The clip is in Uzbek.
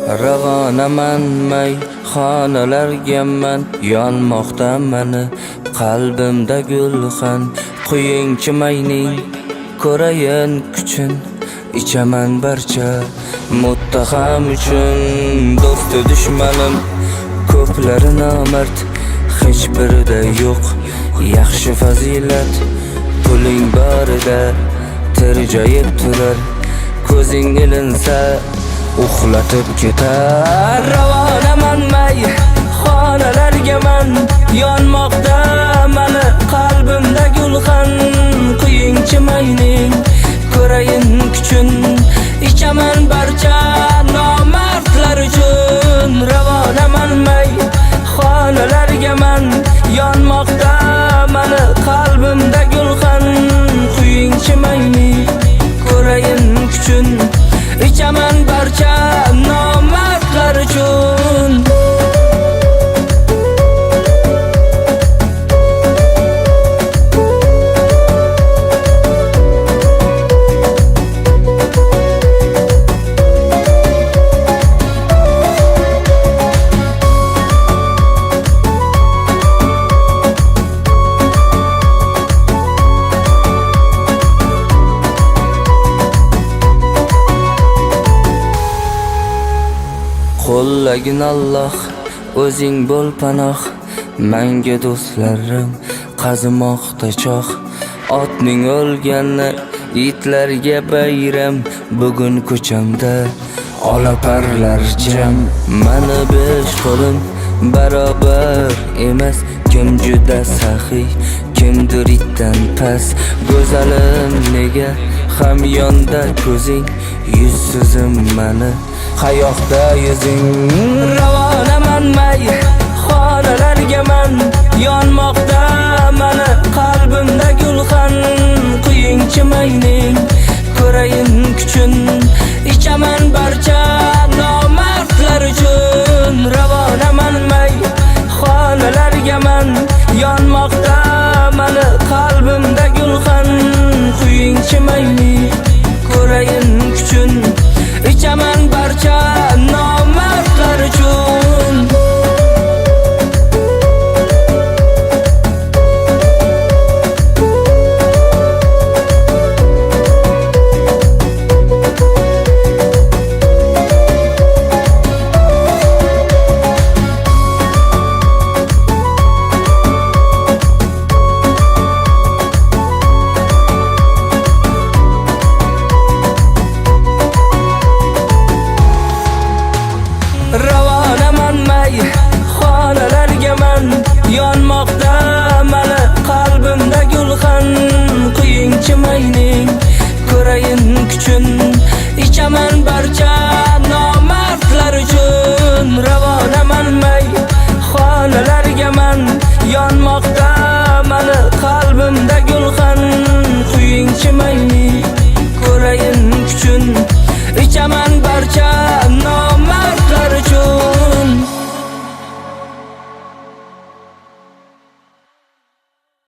Ravanaman mayxonalarga man, yonmoqda mani qalbimda gulxan. Quyingchi mayning ko'rayin kuchin, ichaman barcha muttaham uchun. Do'sti dushmanim ko'plari nomard, hech birida yo'q yaxshi fazilat. Puling borida tirjayib turar, ko'zing ilinsa uxlatib ketar. Ravonaman mayxonalarga man, yonmoqda mani qalbimda gulxan. Quyingchi mayning ko'rayin kuchin, ichaman barcha nomardlar uchun. Ravonaman mayxonalarga man, yonmoqda mani qalbimda gulxan. Quyingchi mayning ko'rayin kuchin, ichaman barcha nomardlar uchun. Qo'llagin Alloh, o'zing bo'l panoh. Menga do'stlarim qazimoqda choh. Otning o'lgani itlarga bayram, bugun ko'chamda olaparlar jam. Mani besh qo'lim barobar emas, kim juda saxiy, kimdir itdan past. Go'zalim nega hamyonda ko'zing, yuzsizim mani qayoqda yuzing. Ravonaman mayxonalarga man, yonmoqda mani qalbimda gulxan. Quyingchi mayning ko'rayin kuchin, ichaman barcha